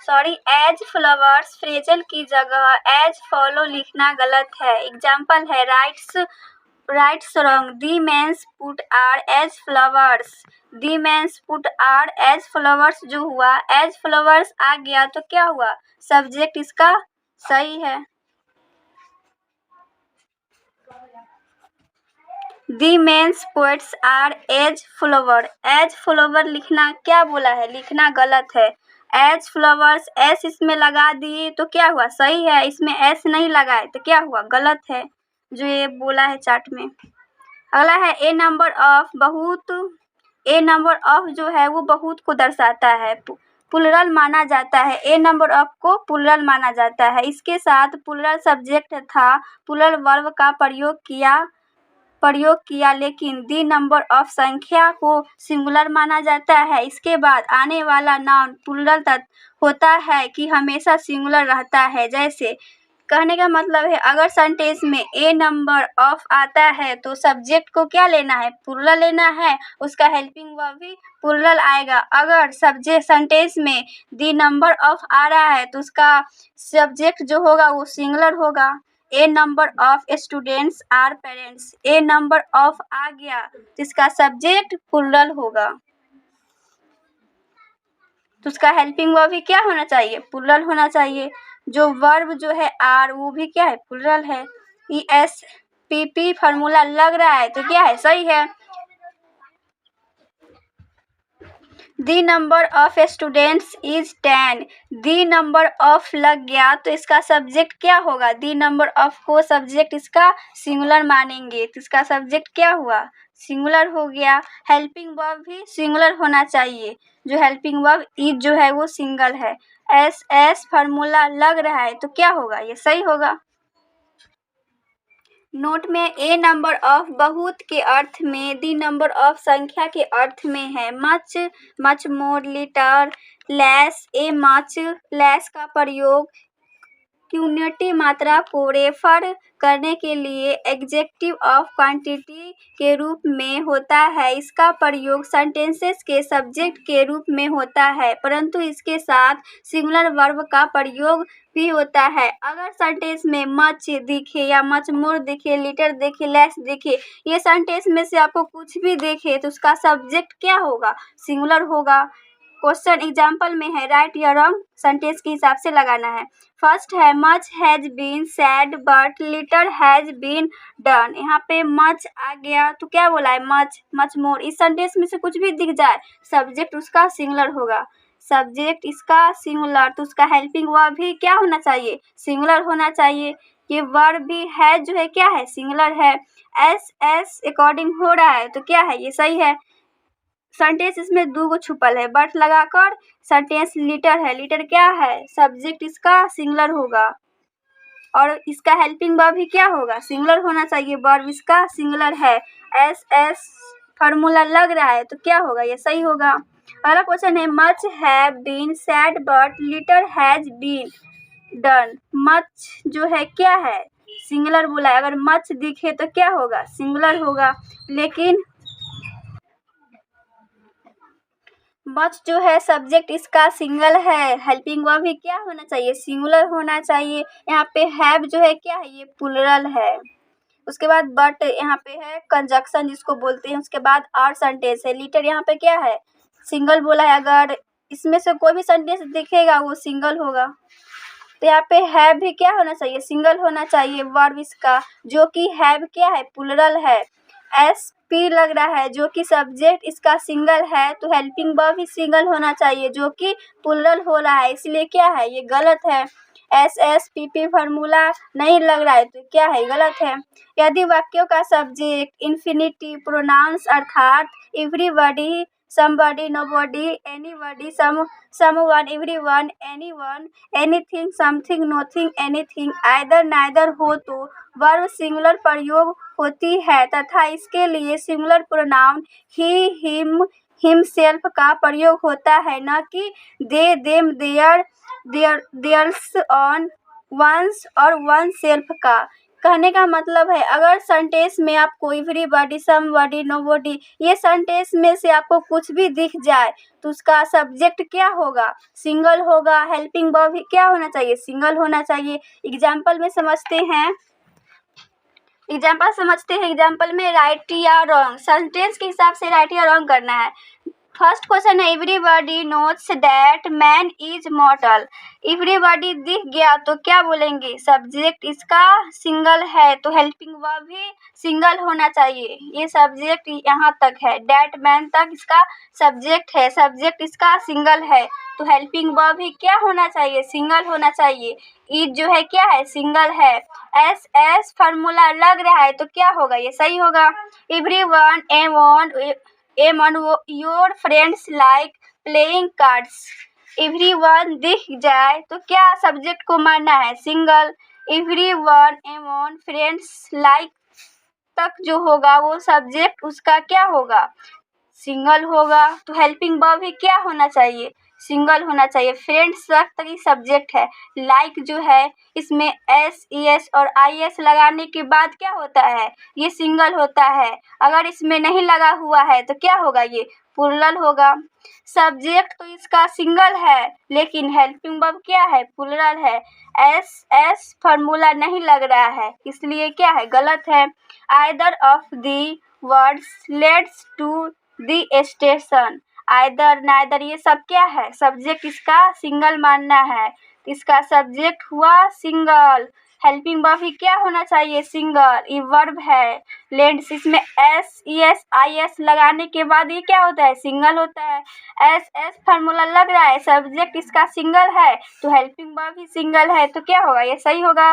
Sorry as flowers phrasal की जगह as follow लिखना गलत है। एग्जाम्पल है rights wrong, the men's put are as flowers, the men's put are as flowers जो हुआ एज फ्लावर्स आ गया तो क्या हुआ, सब्जेक्ट इसका सही है। The men's poets are as flower लिखना क्या बोला है, लिखना गलत है। एज फ्लावर्स एस इसमें लगा दिए तो क्या हुआ, सही है। इसमें एस नहीं लगाए तो क्या हुआ, गलत है जो ये बोला है चार्ट में। अगला है ए नंबर ऑफ बहुत, ए नंबर ऑफ जो है वो बहुत को दर्शाता है, प्लुरल माना जाता है। ए नंबर ऑफ को प्लुरल माना जाता है। इसके साथ प्लुरल सब्जेक्ट था, प्लुरल वर्ब का प्रयोग किया लेकिन दी नंबर ऑफ संख्या को सिंगुलर माना जाता है। इसके बाद आने वाला नाउन प्लुरल होता है कि हमेशा सिंगुलर रहता है। जैसे कहने का मतलब है अगर सेंटेंस में ए नंबर ऑफ आता है तो सब्जेक्ट को क्या लेना है, प्लुरल लेना है, उसका हेल्पिंग वर्ब भी प्लुरल आएगा। अगर सब्जेक्ट सेंटेंस में दी नंबर ऑफ आ रहा है तो उसका सब्जेक्ट जो होगा वो सिंगुलर होगा। A number of students are parents, a number of आ गया तो इसका सब्जेक्ट प्लुरल होगा, तो उसका हेल्पिंग वर्ब भी क्या होना चाहिए, प्लुरल होना चाहिए। जो वर्ब जो है आर वो भी क्या है, प्लुरल है। ESPP फार्मूला लग रहा है तो क्या है, सही है। The number of students is 10, the number of लग गया तो इसका सब्जेक्ट क्या होगा, दी नंबर ऑफ को सब्जेक्ट इसका सिंगुलर मानेंगे तो इसका सब्जेक्ट क्या हुआ, सिंगुलर हो गया। हेल्पिंग वर्ब भी सिंगुलर होना चाहिए, जो हेल्पिंग वर्ब इज जो है वो सिंगल है। एस फार्मूला लग रहा है तो क्या होगा, ये सही होगा। नोट में ए नंबर ऑफ बहुत के अर्थ में, दी नंबर ऑफ संख्या के अर्थ में है। Much more, litre, less, a much, less का प्रयोग क्यूनिटी मात्रा को रेफर करने के लिए एडजेक्टिव ऑफ क्वांटिटी के रूप में होता है। इसका प्रयोग सेंटेंसेस के सब्जेक्ट के रूप में होता है, परंतु इसके साथ सिंगुलर वर्ब का प्रयोग भी होता है। अगर सेंटेंस में मच दिखे या मच मोर दिखे, लिटर दिखे, लेस दिखे, ये सेंटेंस में से आपको कुछ भी दिखे तो उसका सब्जेक्ट क्या होगा, सिंगुलर होगा। क्वेश्चन एग्जाम्पल में है राइट या रॉन्ग, सेंटेंस के हिसाब से लगाना है। फर्स्ट है much has been said but little has been done. यहाँ पे मच आ गया तो क्या बोला है, मच मोर। इस सेंटेंस में से कुछ भी दिख जाए सब्जेक्ट उसका सिंगुलर होगा, सब्जेक्ट इसका सिंगुलर तो उसका हेल्पिंग वर्ब भी क्या होना चाहिए, सिंगुलर होना चाहिए। ये वर्ब भी है जो है क्या है, सिंगुलर है। एस अकॉर्डिंग हो रहा है तो क्या है, ये सही है। सेंटेंस इसमें दो गो छुपल है, बट लगाकर सेंटेंस लिटर है, लिटर क्या है, सब्जेक्ट इसका सिंगुलर होगा और इसका हेल्पिंग वर्ब भी क्या होगा, सिंगुलर होना चाहिए, वर्ब इसका सिंगुलर है। एस फार्मूला लग रहा है तो क्या होगा, ये सही होगा। अगला क्वेश्चन है much have been said but little has been done. Much जो है क्या है, सिंगुलर बोला है, अगर मच दिखे तो क्या होगा, सिंगुलर होगा। लेकिन मच जो है सब्जेक्ट इसका सिंगल है, हेल्पिंग वर्ब भी क्या होना चाहिए, सिंगुलर होना चाहिए। यहाँ पे हैव जो है क्या है, ये प्लुरल है। उसके बाद बट यहाँ पे है कंजक्शन जिसको बोलते हैं। उसके बाद आर सेंटेंस है, लिटर यहाँ पे क्या है, सिंगल बोला है, अगर इसमें से कोई भी सेंटेंस दिखेगा वो सिंगल होगा। तो यहाँ पे हैव भी क्या होना चाहिए, सिंगल होना चाहिए वर्ब इसका, जो कि हैव क्या है, प्लुरल है। SP लग रहा है जो कि सब्जेक्ट इसका सिंगल है तो हेल्पिंग वर्ब भी सिंगल होना चाहिए जो कि प्लुरल हो रहा है, इसलिए क्या है, ये गलत है। SSPP फार्मूला नहीं लग रहा है तो क्या है, गलत है। यदि वाक्यों का सब्जेक्ट इन्फिनिटिव प्रोनाउंस अर्थात everybody, somebody, nobody, anybody, someone, everyone, anyone, anything, something, nothing, anything, either, neither हो तो वर्ब सिंगुलर प्रयोग होती है तथा इसके लिए singular pronoun he, him, himself का प्रयोग होता है, न कि they, them, their, theirs, one, one's और वन सेल्फ का। कहने का मतलब है अगर सेंटेंस में आपको एवरीबॉडी, समबॉडी, नोबॉडी ये सेंटेंस में से आपको कुछ भी दिख जाए तो उसका सब्जेक्ट क्या होगा? सिंगल होगा। हेल्पिंग वर्ब क्या होना चाहिए? सिंगल होना चाहिए। एग्जाम्पल में समझते हैं। एग्जाम्पल में राइट या रॉन्ग, सेंटेंस के हिसाब से राइट या रॉन्ग करना है। फर्स्ट क्वेश्चन है everybody notes that man is मॉर्टल। Everybody दिख गया तो क्या बोलेंगे? सब्जेक्ट इसका सिंगल है तो हेल्पिंग वर्ब भी सिंगल होना चाहिए। ये सब्जेक्ट यहाँ तक है, दैट मैन तक इसका सब्जेक्ट है, सब्जेक्ट इसका सिंगल है तो हेल्पिंग वर्ब भी क्या होना चाहिए? सिंगल होना चाहिए। इज जो है क्या है? सिंगल है। एस फार्मूला लग रहा है तो क्या होगा? ये सही होगा। Everyone among your friends like playing cards। Everyone दिख जाए तो क्या सब्जेक्ट को मानना है? Single. Everyone among friends like तक जो होगा वो सब्जेक्ट उसका क्या होगा? सिंगल होगा तो हेल्पिंग वर्ब भी क्या होना चाहिए? सिंगल होना चाहिए। फ्रेंड्स तक ही सब्जेक्ट है। लाइक जो है इसमें एस एस और आई एस लगाने के बाद क्या होता है? ये सिंगल होता है। अगर इसमें नहीं लगा हुआ है तो क्या होगा? ये प्लूरल होगा। सब्जेक्ट तो इसका सिंगल है लेकिन हेल्पिंग वर्ब क्या है? प्लूरल है। एस फार्मूला नहीं लग रहा है इसलिए क्या है? गलत है। Either of the words lets to the station. Either neither ये सब क्या है? सब्जेक्ट इसका सिंगल मानना है, इसका सब्जेक्ट हुआ सिंगल। हेल्पिंग वर्ब भी क्या होना चाहिए? सिंगल। ये वर्ब है। लेट्स इसमें एस आई एस लगाने के बाद ये क्या होता है? सिंगल होता है। एस फार्मूला लग रहा है, सब्जेक्ट इसका सिंगल है तो हेल्पिंग वर्ब भी सिंगल है तो क्या होगा? ये सही होगा।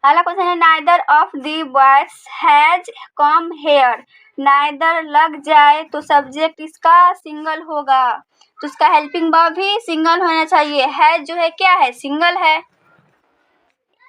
अगला क्वेश्चन है neither of the boys has come here. Neither लग जाए तो सब्जेक्ट इसका सिंगल होगा तो उसका हेल्पिंग वर्ब भी सिंगल होना चाहिए। हैज जो है क्या है? सिंगल है।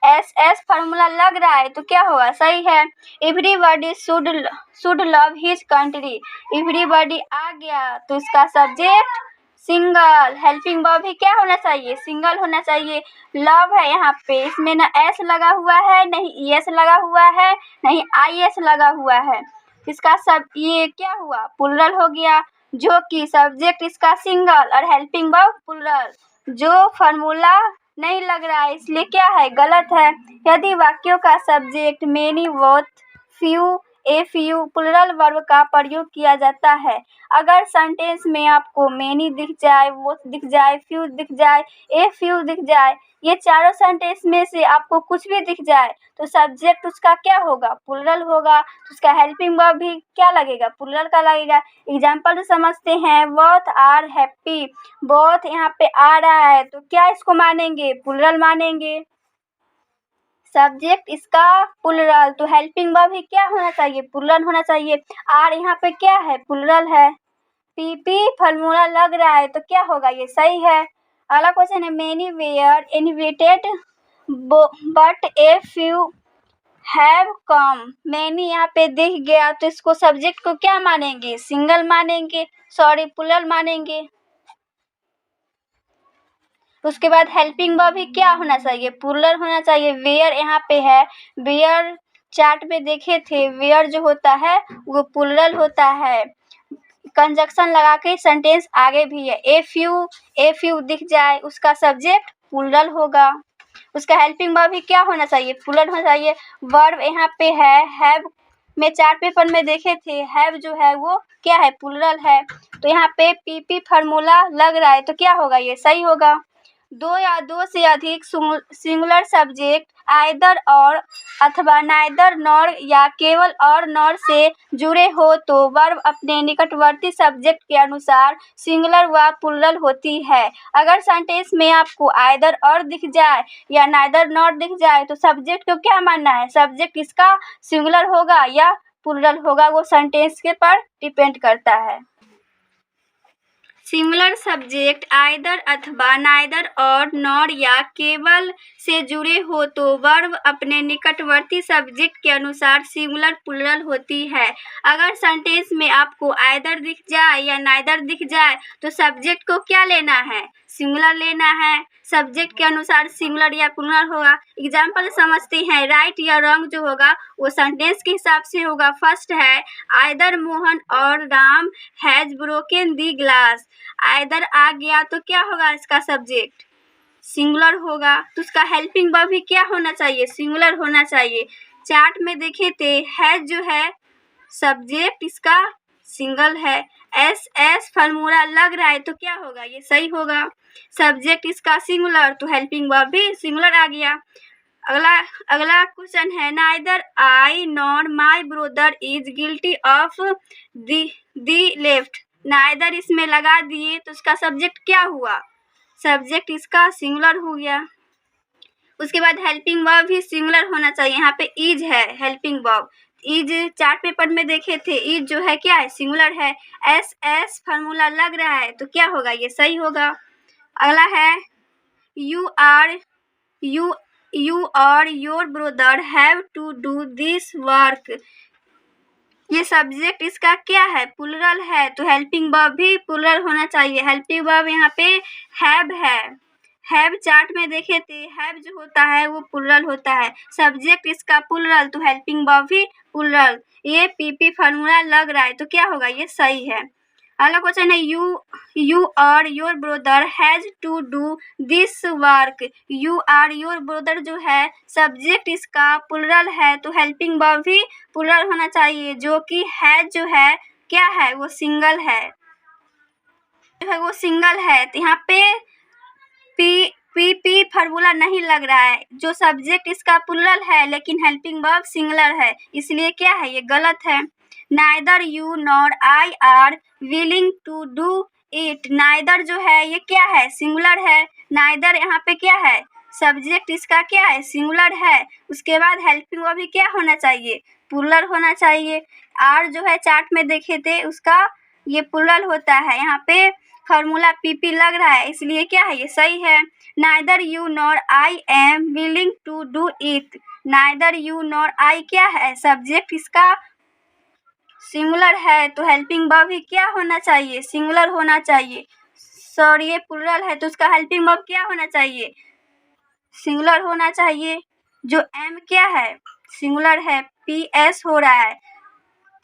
एस फार्मूला लग रहा है तो क्या होगा? सही है। Everybody should love his country. Everybody आ गया तो इसका सब्जेक्ट सिंगल। हेल्पिंग वर्ब भी क्या होना चाहिए? सिंगल होना चाहिए। लव है यहाँ पे, इसमें ना एस लगा हुआ है, नहीं एस लगा हुआ है, नहीं आई एस लगा हुआ है। इसका सब ये क्या हुआ? प्लूरल हो गया, जो कि सब्जेक्ट इसका सिंगल और हेल्पिंग वर्ब प्लूरल। जो फार्मूला नहीं लग रहा है इसलिए क्या है? गलत है। यदि वाक्यों का subject many, both, few, a few plural verb का प्रयोग किया जाता है। अगर सेंटेंस में आपको मेनी दिख जाए, बोथ दिख जाए, फ्यू दिख जाए, ए फ्यू दिख जाए, ये चारों सेंटेंस में से आपको कुछ भी दिख जाए तो सब्जेक्ट उसका क्या होगा? प्लूरल होगा तो उसका हेल्पिंग वर्ब भी क्या लगेगा? प्लूरल का लगेगा। एग्जाम्पल समझते हैं। Both are happy. बोथ यहाँ पे आ रहा है तो क्या इसको मानेंगे? प्लूरल मानेंगे। सब्जेक्ट इसका प्लूरल तो हेल्पिंग वर्ब भी क्या होना चाहिए? प्लूरल होना चाहिए। आर यहाँ पे क्या है? प्लूरल है। पीपी फार्मूला लग रहा है तो क्या होगा? ये सही है। अगला क्वेश्चन है many were invited but a few have come. Many यहाँ पे दिख गया तो इसको सब्जेक्ट को क्या मानेंगे? सिंगल मानेंगे, सॉरी प्लूरल मानेंगे। उसके बाद हेल्पिंग वर्ब भी क्या होना चाहिए? प्लूरल होना चाहिए। वेयर यहाँ पे है, वेयर चार्ट में देखे थे, वेयर जो होता है वो प्लूरल होता है। कंजक्शन लगा के सेंटेंस आगे भी है। ए फ्यू दिख जाए उसका सब्जेक्ट प्लूरल होगा। उसका हेल्पिंग वर्ब भी क्या होना चाहिए? प्लूरल होना चाहिए। वर्ब यहाँ पे है, हैव में चार्ट पेपर में देखे थे, हैव जो है वो क्या है? प्लूरल है तो यहाँ पे पीपी फार्मूला लग रहा है तो क्या होगा? ये सही होगा। दो या दो से अधिक सिंगुलर सब्जेक्ट आइदर और अथवा नाइदर नॉर या केवल और नॉर से जुड़े हो तो वर्ब अपने निकटवर्ती सब्जेक्ट के अनुसार सिंगुलर व प्लूरल होती है। अगर सेंटेंस में आपको आइदर और दिख जाए या नाइदर नॉर दिख जाए तो सब्जेक्ट को क्या मानना है? सब्जेक्ट इसका सिंगुलर होगा या प्लूरल होगा, वो सेंटेंस के पर डिपेंड करता है। सिंगुलर सब्जेक्ट आइदर अथवा नाइदर और नॉर या केवल से जुड़े हो तो वर्ब अपने निकटवर्ती सब्जेक्ट के अनुसार सिंगुलर प्लूरल होती है। अगर सेंटेंस में आपको आइदर दिख जाए या नाइदर दिख जाए तो सब्जेक्ट को क्या लेना है? सिंगुलर लेना है, सब्जेक्ट के अनुसार सिंगुलर या प्लूरल होगा। एग्जाम्पल समझते हैं, राइट या रॉन्ग जो होगा वो सेंटेंस के हिसाब से होगा। फर्स्ट है either Mohan or Ram has broken the glass. Either आ गया तो क्या होगा, इसका सब्जेक्ट सिंगुलर होगा, तो उसका हेल्पिंग वर्ब भी क्या होना चाहिए, सिंगुलर होना चाहिए। चार्ट में देखे थे हैज जो है सब्जेक्ट इसका सिंगल है, एस एस फार्मूला लग रहा है तो क्या होगा, ये सही होगा। सब्जेक्ट इसका सिंगुलर तो हेल्पिंग वर्ब भी सिंगुलर आ गया। अगला क्वेश्चन है neither I nor my brother is guilty of the left. Neither इसमें लगा दिए तो उसका सब्जेक्ट क्या हुआ, सब्जेक्ट इसका सिंगुलर हो गया। उसके बाद हेल्पिंग वर्ब भी सिंगुलर होना चाहिए। यहाँ पे इज है helping verb, is chart paper में देखे थे, इज जो है क्या है, सिंगुलर है। एस एस फार्मूला लग रहा है तो क्या होगा, ये सही होगा। अगला है यू और your brother have to do this work. ये सब्जेक्ट इसका क्या है, प्लूरल है, तो हेल्पिंग वर्ब भी प्लूरल होना चाहिए। हेल्पिंग वर्ब यहाँ पे हैव है। हैव चार्ट में देखे थे, हैव जो होता है वो प्लूरल होता है, सब्जेक्ट इसका प्लूरल तो हेल्पिंग वर्ब भी प्लूरल। ये पीपी फार्मूला लग रहा है तो क्या होगा, ये सही है। अगला क्वेश्चन है यू और your brother has to do this work. You और योर ब्रदर जो है सब्जेक्ट इसका प्लूरल है तो हेल्पिंग वर्ब भी प्लूरल होना चाहिए, जो कि हैज जो है क्या है, वो सिंगल है, जो है वो सिंगल है। तो यहाँ पे पी फार्मूला नहीं लग रहा है, जो सब्जेक्ट इसका प्लूरल है लेकिन हेल्पिंग वर्ब सिंगुलर है, इसलिए क्या है, ये गलत है। Neither you nor I are willing to do it. Neither जो है ये क्या है, सिंगुलर है। नाइदर यहाँ पे क्या है, सब्जेक्ट इसका क्या है, सिंगुलर है। उसके बाद हेल्पिंग वर्ब भी क्या होना चाहिए, प्लूरल होना चाहिए। आर जो है चार्ट में देखे थे उसका ये प्लूरल होता है, यहाँ पे फार्मूला पीपी लग रहा है, इसलिए क्या है, ये सही है। Neither you nor I am willing to do it. Neither you nor I क्या है, सब्जेक्ट इसका सिंगुलर है तो हेल्पिंग वर्ब भी क्या होना चाहिए, सिंगुलर होना चाहिए। सॉरी ये प्लूरल है तो उसका हेल्पिंग वर्ब क्या होना चाहिए, सिंगुलर होना चाहिए। जो एम क्या है, सिंगुलर है, पी एस हो रहा है,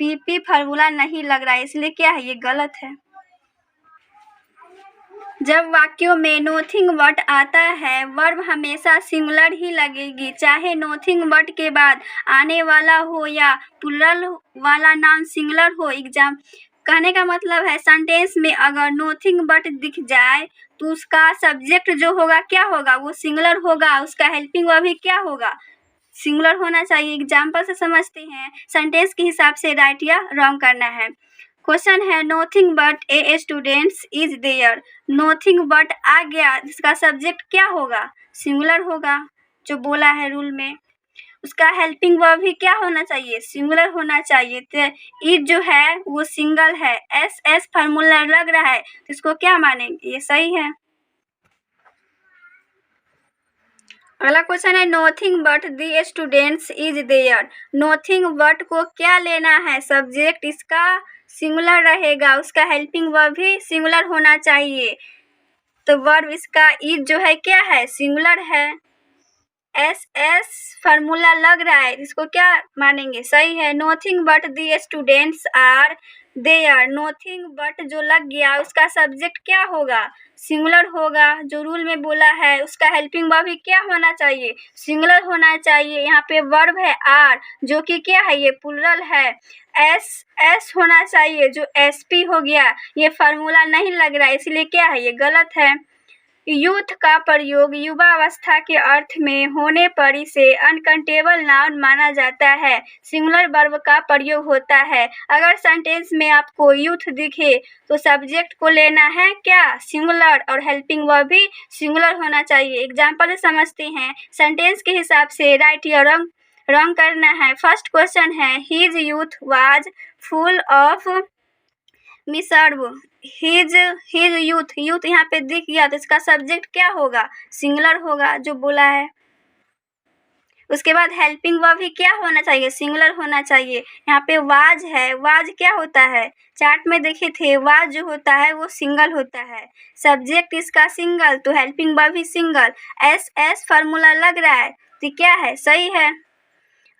पीपी फार्मूला नहीं लग रहा है, इसलिए क्या है, ये गलत है। जब वाक्यों में नोथिंग बट आता है वर्ब हमेशा सिंगुलर ही लगेगी, चाहे नोथिंग बट के बाद आने वाला हो या प्लूरल वाला नाउन सिंगुलर हो। एग्जाम कहने का मतलब है सेंटेंस में अगर नोथिंग बट दिख जाए तो उसका सब्जेक्ट जो होगा क्या होगा, वो सिंगुलर होगा, उसका हेल्पिंग वर्ब भी क्या होगा, सिंगुलर होना चाहिए। एग्जाम्पल से समझते हैं, सेंटेंस के हिसाब से राइट या रॉन्ग करना है। क्वेश्चन है nothing but a students is there. Nothing but आ गया, जिसका सब्जेक्ट क्या होगा, सिंगुलर होगा, जो बोला है रूल में। उसका हेल्पिंग वर्ब भी क्या होना चाहिए, सिंगुलर होना चाहिए। तो इज जो है वो सिंगल है, एस एस फार्मूला लग रहा है तो इसको क्या मानेंगे, ये सही है। अगला क्वेश्चन है nothing but the students is there. Nothing but को क्या लेना है, सब्जेक्ट इसका सिंगुलर रहेगा, उसका हेल्पिंग वर्ब भी सिंगुलर होना चाहिए, तो वर्ब इसका इज जो है क्या है, सिंगुलर है। एस एस फार्मूला लग रहा है, इसको क्या मानेंगे, सही है। Nothing but the students are there. Nothing but जो लग गया उसका सब्जेक्ट क्या होगा, सिंगुलर होगा, जो रूल में बोला है। उसका हेल्पिंग वर्ब भी क्या होना चाहिए, सिंगुलर होना चाहिए। यहाँ पे वर्ब है आर जो कि क्या है, ये प्लूरल है। एस एस होना चाहिए, जो एस पी हो गया, ये फार्मूला नहीं लग रहा है, इसलिए क्या है, ये गलत है। यूथ का प्रयोग युवावस्था के अर्थ में होने पर इसे अनकाउंटेबल नाउन माना जाता है, सिंगुलर वर्ब का प्रयोग होता है। अगर सेंटेंस में आपको यूथ दिखे तो सब्जेक्ट को लेना है क्या, सिंगुलर, और हेल्पिंग वर्ब भी सिंगुलर होना चाहिए। एग्जाम्पल समझते हैं, सेंटेंस के हिसाब से राइट या रॉन्ग करना है। फर्स्ट क्वेश्चन है his youth was full of misery. His youth यहाँ पे दिख गया तो इसका सब्जेक्ट क्या होगा, सिंगुलर होगा, जो बोला है। उसके बाद हेल्पिंग वर्ब भी क्या होना चाहिए, सिंगुलर होना चाहिए। यहाँ पे वाज है, वाज क्या होता है, चार्ट में देखे थे, वाज जो होता है वो सिंगल होता है। सब्जेक्ट इसका सिंगल, तो हेल्पिंग वर्ब भी सिंगल। एस फार्मूला लग रहा है तो क्या है, सही है।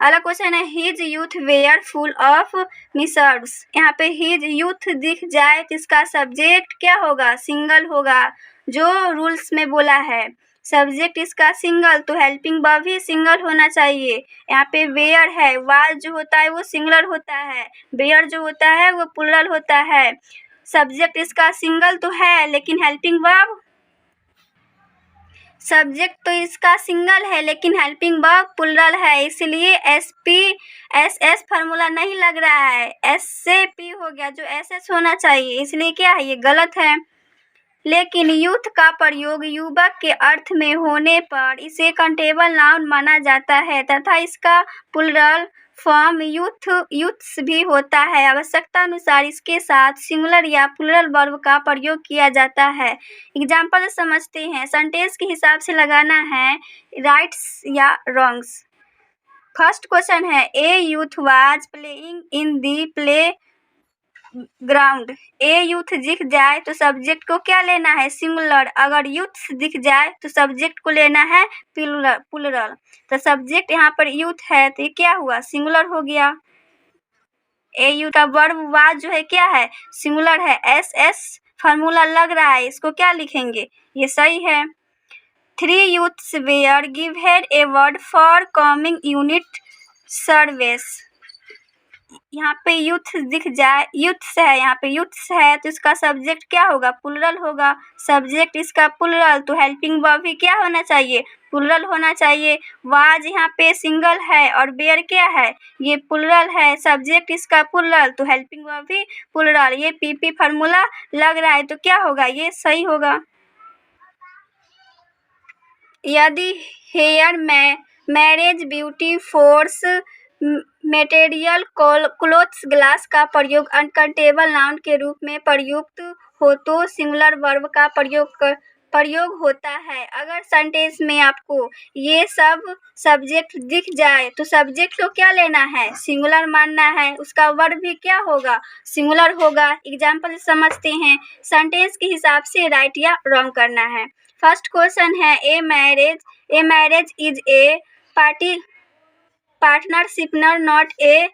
अगला क्वेश्चन है, his youth were full of miseries. यहाँ पे हिज यूथ दिख जाए तो इसका सब्जेक्ट क्या होगा, सिंगल होगा, जो रूल्स में बोला है। सब्जेक्ट इसका सिंगल, तो हेल्पिंग वर्ब भी सिंगल होना चाहिए। यहाँ पे वेयर है, वाज जो होता है वो सिंगुलर होता है, वेयर जो होता है वो प्लुरल होता है। सब्जेक्ट इसका सिंगल तो है, लेकिन हेल्पिंग वर्ब, सब्जेक्ट तो इसका सिंगल है लेकिन हेल्पिंग वर्ब प्लुरल है, इसलिए एस फार्मूला नहीं लग रहा है, एस से पी हो गया, जो एस होना चाहिए, इसलिए क्या है, ये गलत है। लेकिन यूथ का प्रयोग युवक के अर्थ में होने पर इसे काउंटेबल नाउन माना जाता है तथा इसका प्लुरल फॉर्म यूथ्स भी होता है। आवश्यकता अनुसार इसके साथ सिंगुलर या प्लुरल वर्ब का प्रयोग किया जाता है। एग्जाम्पल समझते हैं, सेंटेंस के हिसाब से लगाना है, राइट्स या रॉन्ग्स। फर्स्ट क्वेश्चन है, ए youth was playing in the play ground. A youth दिख जाए तो सब्जेक्ट को क्या लेना है, सिंगुलर। अगर यूथ्स दिख जाए तो सब्जेक्ट को लेना है प्लुरल। तो सब्जेक्ट यहाँ पर यूथ है तो ये क्या हुआ, सिंगुलर हो गया। ए यूथ का वर्ब वाज जो है क्या है, सिंगुलर है। एस फार्मूला लग रहा है, इसको क्या लिखेंगे, ये सही है। 3 youths were given a award for coming unit service। यहाँ पे यूथ दिख जाए, यूथ्स है, यहाँ पे यूथ्स है तो इसका सब्जेक्ट क्या होगा, प्लुरल होगा। सब्जेक्ट इसका प्लुरल, तो हेल्पिंग वर्ब भी क्या होना चाहिए, प्लुरल होना चाहिए। वाज यहाँ पे सिंगल है और बेयर क्या है, ये प्लुरल है। सब्जेक्ट इसका प्लुरल, तो हेल्पिंग वर्ब भी प्लुरल। ये पीपी फार्मूला लग रहा है तो क्या होगा, ये सही होगा। यदि hair marriage beauty force material clothes glass का प्रयोग अनकाउंटेबल नाउन के रूप में प्रयुक्त हो तो सिंगुलर वर्ब का प्रयोग होता है। अगर सेंटेंस में आपको ये सब सब्जेक्ट दिख जाए तो सब्जेक्ट को क्या लेना है, सिंगुलर मानना है, उसका वर्ब भी क्या होगा, सिंगुलर होगा। एग्जाम्पल समझते हैं, सेंटेंस के हिसाब से राइट या रॉन्ग करना है। फर्स्ट क्वेश्चन है, a marriage is a partnership not a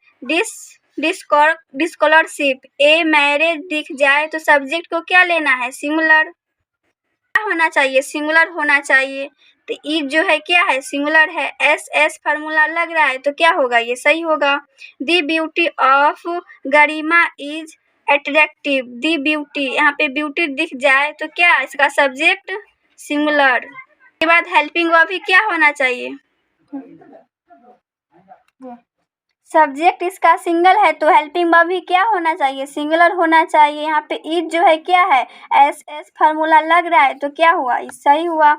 dictatorship. A marriage दिख जाए तो सब्जेक्ट को क्या लेना है, सिंगुलर। क्या होना चाहिए, सिंगुलर होना चाहिए। तो इज जो है क्या है, सिंगुलर है। एस फार्मूला लग रहा है तो क्या होगा, ये सही होगा। The beauty of Garima is attractive. The beauty, यहाँ पे ब्यूटी दिख जाए तो क्या, इसका सब्जेक्ट सिंगुलर। के बाद हेल्पिंग वर्ब भी क्या होना चाहिए, सब्जेक्ट इसका सिंगल है तो हेल्पिंग वर्ब भी क्या होना चाहिए, सिंगुलर होना चाहिए। यहाँ पे इज जो है क्या है, एस फार्मूला लग रहा है तो क्या हुआ, सही हुआ।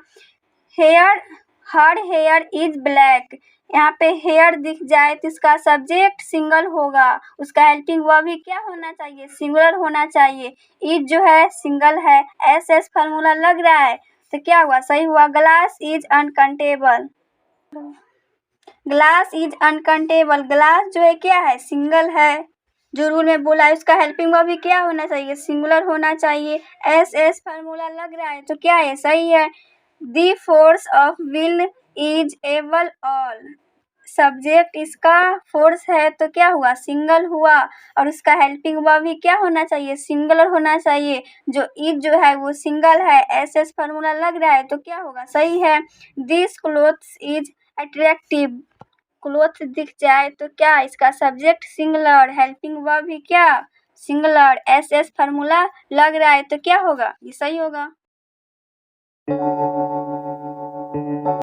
Her here is black. यहाँ पे हेयर दिख जाए तो इसका सब्जेक्ट सिंगल होगा, उसका हेल्पिंग वर्ब भी क्या होना चाहिए, सिंगुलर होना चाहिए। इज जो है सिंगल है, एस फार्मूला लग रहा है तो क्या हुआ, सही हुआ। Glass is uncountable. Glass is uncountable, glass जो है क्या है, सिंगल है, जो रूल में बोला है। उसका हेल्पिंग वर्ब भी क्या होना चाहिए, सिंगुलर होना चाहिए। एस फार्मूला लग रहा है तो क्या है, सही है। The force of will is able all. Subject इसका फोर्स है तो क्या हुआ, सिंगल हुआ, और उसका हेल्पिंग वर्ब भी क्या होना चाहिए, सिंगुलर होना चाहिए। जो इज जो है वो सिंगल है, एस फार्मूला लग रहा है तो क्या होगा, सही है। This clothes is attractive. Cloth दिख जाए तो क्या, इसका सब्जेक्ट सिंगुलर, हेल्पिंग वर्ब भी क्या, सिंगुलर। एस फार्मूला लग रहा है तो क्या होगा, ये सही होगा।